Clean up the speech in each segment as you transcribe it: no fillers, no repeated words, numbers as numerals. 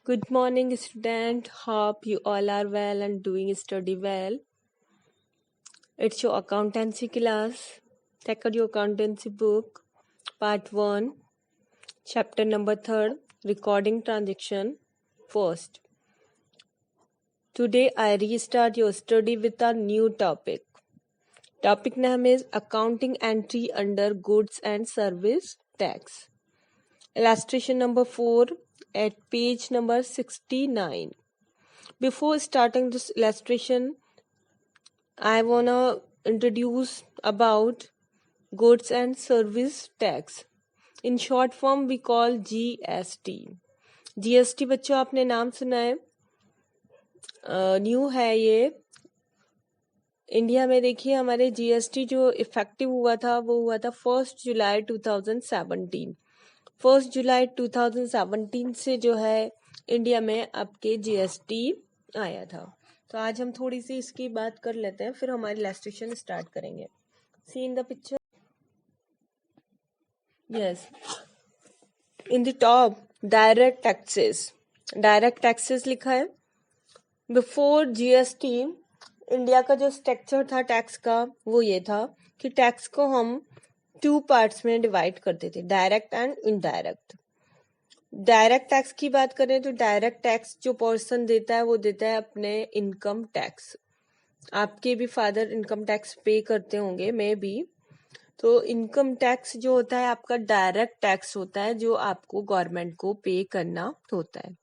Good morning, student. Hope you all are well and doing study well. It's your accountancy class. Take out your accountancy book, part 1, chapter number 3, recording transaction. First, today I restart your study with a new topic. Topic name is accounting entry under goods and service tax. Illustration number 4 at page number 69. Before starting this illustration, I wanna introduce about goods and service tax. In short form we call GST. GST बच्चों आपने नाम सुना है, new है ये India में। देखिए हमारे जीएसटी जो इफेक्टिव हुआ था वो हुआ था 1 जुलाई 2017। 1 जुलाई 2017 से जो है इंडिया में आपके जीएसटी आया था। तो आज हम थोड़ी सी इसकी बात कर लेते हैं, फिर हमारी इलस्ट्रेशन स्टार्ट करेंगे। See in the picture, yes, in the top direct taxes लिखा है। बिफोर जीएसटी इंडिया का जो स्ट्रक्चर था टैक्स का वो ये था कि टैक्स को हम 2 पार्ट्स में डिवाइड करते थे, direct and indirect. Direct tax की बात करें तो डायरेक्ट टैक्स जो पर्सन देता है वो देता है अपने इनकम टैक्स। आपके भी फादर इनकम टैक्स पे करते होंगे, मे बी। तो इनकम टैक्स जो होता है आपका डायरेक्ट टैक्स होता है जो आपको गवर्नमेंट को पे करना होता है।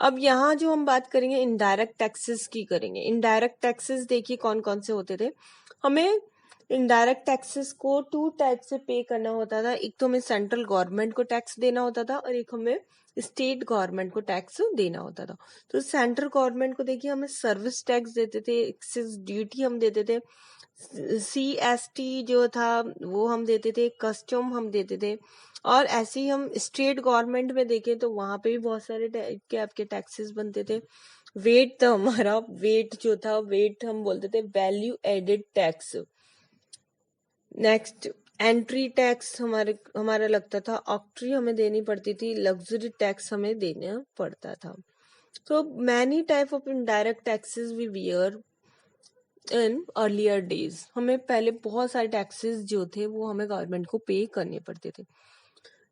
अब यहाँ जो हम बात करेंगे इनडायरेक्ट टैक्सेस की करेंगे। इनडायरेक्ट टैक्सेस देखिए कौन कौन से होते थे। हमें इनडायरेक्ट टैक्सेस को 2 टाइप से पे करना होता था। एक तो हमें सेंट्रल गवर्नमेंट को टैक्स देना होता था और एक हमें स्टेट गवर्नमेंट को टैक्स देना होता था। तो सेंट्रल गवर्नमेंट को देखिए हमें सर्विस टैक्स देते थे, एक्साइज ड्यूटी हम देते थे, CST जो था वो हम देते थे, कस्टम हम देते थे। और ऐसे ही हम स्टेट गवर्नमेंट में देखें तो वहां पे भी बहुत सारे टाइप के आपके टैक्सेस बनते थे। वेट था हमारा, वेट जो था वेट हम बोलते थे value added tax. Next entry tax हमारा लगता था, ऑक्ट्री हमें देनी पड़ती थी, लग्जरी टैक्स हमें देना पड़ता था। तो many type of indirect taxes we were in earlier days. हमें पहले बहुत सारे टैक्सेस जो थे वो हमें गवर्नमेंट को पे करने पड़ते थे।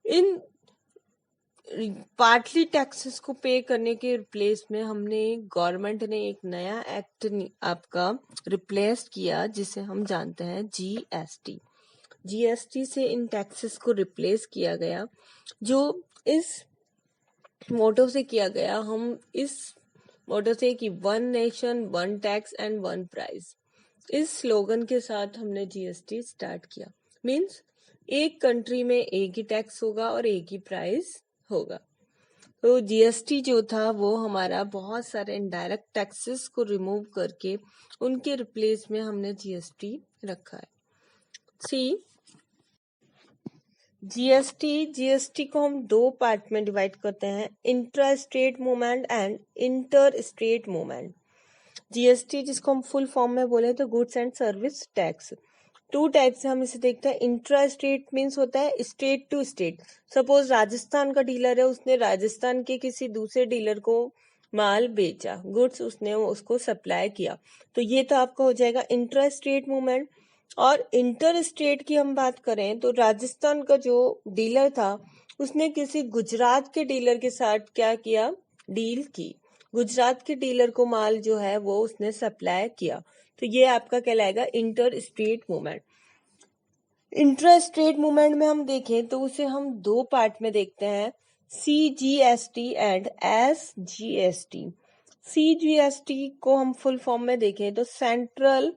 इन पार्टली टैक्सेस को पे करने के रिप्लेस में हमने गवर्नमेंट ने एक नया एक्ट आपका रिप्लेस किया जिसे हम जानते हैं जीएसटी। जीएसटी से इन टैक्सेस को रिप्लेस किया गया, जो इस मोटो से किया गया, हम इस मोटो से कि 1 नेशन 1 टैक्स एंड 1 प्राइस, इस स्लोगन के साथ हमने जीएसटी स्टार्ट किया। मीन्स एक कंट्री में एक ही टैक्स होगा और एक ही प्राइस होगा। तो जीएसटी जो था वो हमारा बहुत सारे इनडायरेक्ट टैक्सेस को रिमूव करके उनके रिप्लेस में हमने जीएसटी रखा है। सी जीएसटी को हम 2 पार्ट में डिवाइड करते हैं, intra state movement and inter state movement. GST जिसको हम फुल फॉर्म में बोले तो goods and service tax. 2 type से हम इसे देखते हैं। इंट्रा स्टेट मीन्स होता है state to state. Suppose Rajasthan का डीलर है, उसने राजस्थान के किसी दूसरे डीलर को माल बेचा, गुड्स उसने उसको सप्लाई किया, तो ये तो आपका हो जाएगा इंट्रा स्टेट मूवमेंट। और इंटर स्टेट की हम बात करें तो राजस्थान का जो डीलर था उसने किसी गुजरात के डीलर के साथ क्या किया, डील की, गुजरात के डीलर को माल जो है वो उसने सप्लाई किया, तो ये आपका कहलाएगा inter state movement. Intra state movement में हम देखें तो उसे हम 2 पार्ट में देखते हैं, CGST एंड SGST। CGST को हम फुल फॉर्म में देखें तो central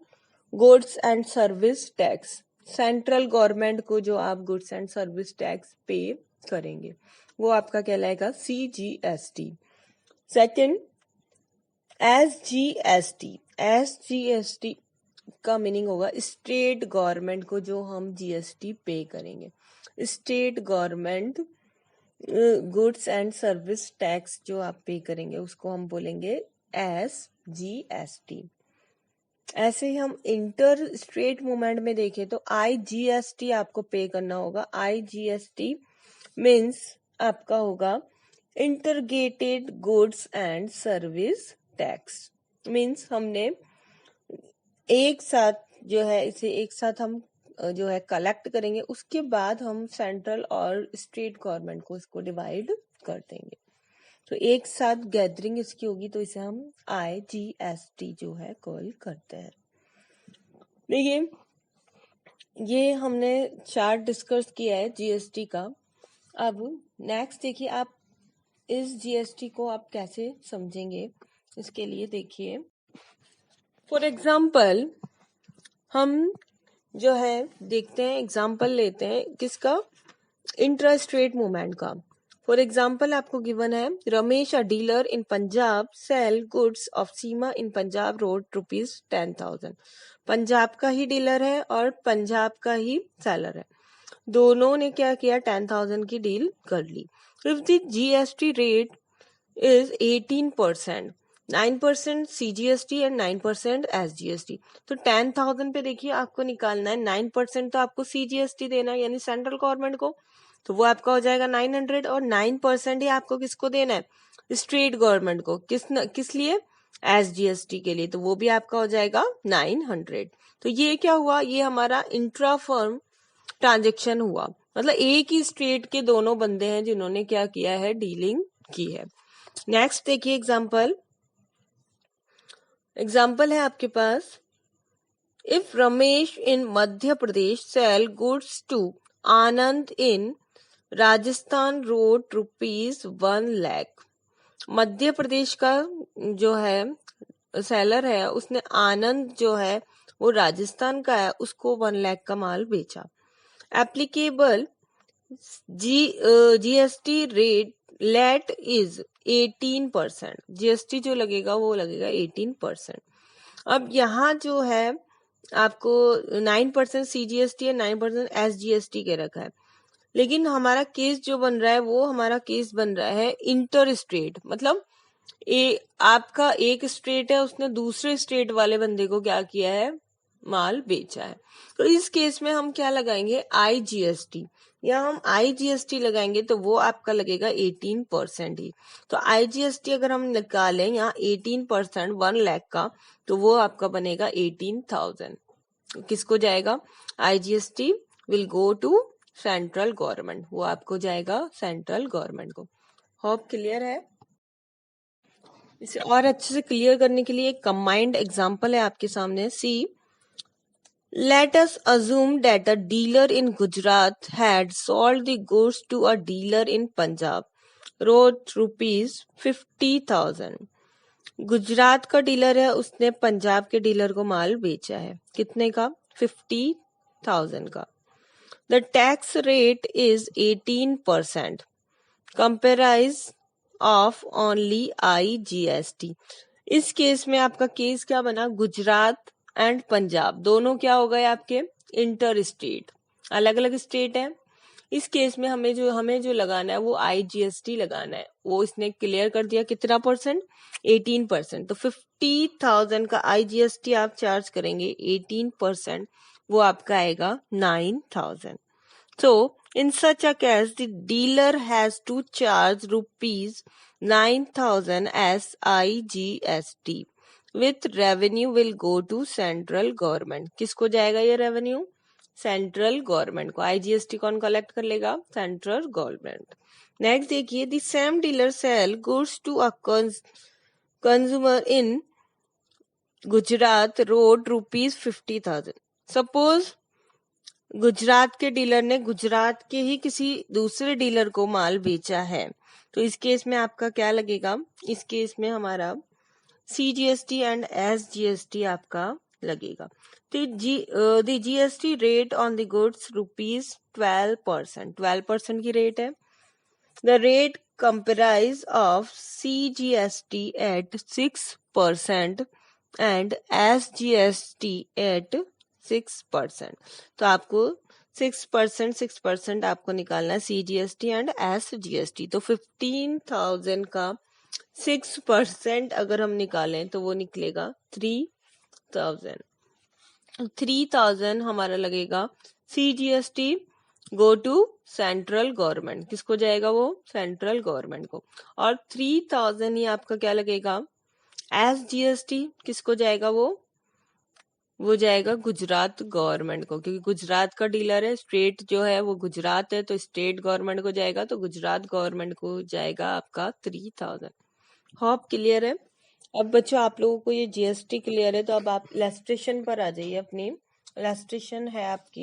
goods and service tax. Central government को जो आप गुड्स एंड सर्विस टैक्स पे करेंगे वो आपका कहलाएगा CGST। सेकंड SGST का मीनिंग होगा स्टेट गवर्नमेंट को जो हम जीएसटी पे करेंगे। State government goods and service tax जो आप पे करेंगे उसको हम बोलेंगे SGST। ऐसे ही हम इंटर स्टेट मूवमेंट में देखें तो IGST आपको पे करना होगा। IGST मीन्स आपका होगा integrated goods and service tax means हमने एक साथ जो है इसे एक साथ हम जो है कलेक्ट करेंगे, उसके बाद हम सेंट्रल और स्टेट गवर्नमेंट को इसको डिवाइड कर देंगे। तो एक साथ गैदरिंग इसकी होगी, तो इसे हम IGST जो है कॉल करते हैं। देखिए ये हमने चार्ट डिस्कस किया है जीएसटी का। अब नेक्स्ट देखिए आप इस जीएसटी को आप कैसे समझेंगे, इसके लिए देखिए फॉर एग्जाम्पल हम जो है देखते हैं, एग्जाम्पल लेते हैं किसका, इंटरेस्ट रेट मूवमेंट का। फॉर एग्जाम्पल आपको गिवन है रमेश अ dealer in Punjab sell goods of Seema in Punjab road ₹10,000। Punjab का ही डीलर है और पंजाब का ही सेलर है, दोनों ने क्या किया 10,000 की डील कर ली। If the GST rate is 18%, 9% CGST and 9% SGST। तो 10,000 पे देखिए आपको निकालना है 9%, तो आपको CGST देना है यानी सेंट्रल गवर्नमेंट को, तो वो आपका हो जाएगा 900, और 9% ही आपको किसको देना है, स्टेट गवर्नमेंट को। किस लिए, SGST के लिए, तो वो भी आपका हो जाएगा 900। तो ये क्या हुआ, ये हमारा इंट्रा फर्म ट्रांजेक्शन हुआ, मतलब एक ही स्टेट के दोनों बंदे हैं जिन्होंने क्या किया है, डीलिंग की है। नेक्स्ट देखिए एग्जाम्पल है आपके पास, if Ramesh in Madhya Pradesh sell goods to Anand in Rajasthan road ₹1 lakh. Madhya Pradesh का जो है सेलर है, उसने आनंद जो है वो राजस्थान का है, उसको 1 लाख का माल बेचा। Applicable GST rate let is 18%, GST जो लगेगा वो लगेगा 18%। अब यहाँ जो है आपको 9% CGST है, 9% SGST के रखा है, लेकिन हमारा केस जो बन रहा है वो हमारा केस बन रहा है इंटर स्टेट, मतलब आपका एक स्टेट है, उसने दूसरे स्टेट वाले बंदे को क्या किया है, माल बेचा है। तो इस केस में हम क्या लगाएंगे, IGST, या हम IGST लगाएंगे तो वो आपका लगेगा 18% ही। तो IGST अगर हम निकालें यहाँ 18% 1 लाख का, तो वो आपका बनेगा 18,000। किसको जाएगा, IGST will go to central government, वो आपको जाएगा सेंट्रल गवर्नमेंट को। होप क्लियर है। इसे और अच्छे से क्लियर करने के लिए एक कंबाइंड एग्जांपल है आपके सामने। सी, let us assume that a dealer in Gujarat had sold the goods to a dealer in Punjab, wrote ₹50,000। Gujarat का डीलर है, उसने पंजाब के डीलर को माल बेचा है, कितने का, 50,000 का। The tax rate is 18%, comprise of only IGST। इस केस में आपका केस क्या बना, गुजरात एंड पंजाब दोनों क्या हो गए आपके, इंटर स्टेट, अलग अलग स्टेट है। इस केस में हमें जो लगाना है वो IGST लगाना है, वो इसने क्लियर कर दिया, कितना परसेंट, 18%। तो 50,000 का IGST आप चार्ज करेंगे, 18%, वो आपका आएगा 9,000। So, in such a case, the dealer has to charge ₹9,000 as IGST, with revenue will go to central government। किसको जाएगा ये रेवेन्यू, सेंट्रल गवर्नमेंट को। IGST कौन कलेक्ट कर लेगा, सेंट्रल गवर्नमेंट। नेक्स्ट देखिए, the same dealer sell goods to a consumer in Gujarat road ₹50,000। Suppose Gujarat के dealer ने गुजरात के ही किसी दूसरे डीलर को माल बेचा है, तो इस केस में आपका क्या लगेगा, इस केस में हमारा CGST एंड SGST आपका लगेगा। तो the GST rate on the goods ₹12%, 12% की रेट है। The rate comprise of CGST at 6% and SGST at 6%। तो आपको 6% आपको निकालना है CGST एंड SGST। तो 15,000 का 6% अगर हम निकालें तो वो निकलेगा 3,000। 3,000 हमारा लगेगा CGST go to central government, किसको जाएगा वो, सेंट्रल गवर्नमेंट को। और 3000 ही आपका क्या लगेगा एस जीएसटी, किसको जाएगा वो जाएगा गुजरात गवर्नमेंट को, क्योंकि गुजरात का डीलर है, स्टेट जो है वो गुजरात है, तो स्टेट गवर्नमेंट को जाएगा, तो गुजरात गवर्नमेंट को जाएगा आपका 3000। होप क्लियर है। अब बच्चों आप लोगों को ये जीएसटी क्लियर है, तो अब आप इलस्ट्रेशन पर आ जाइए। अपनी इलस्ट्रेशन है आपकी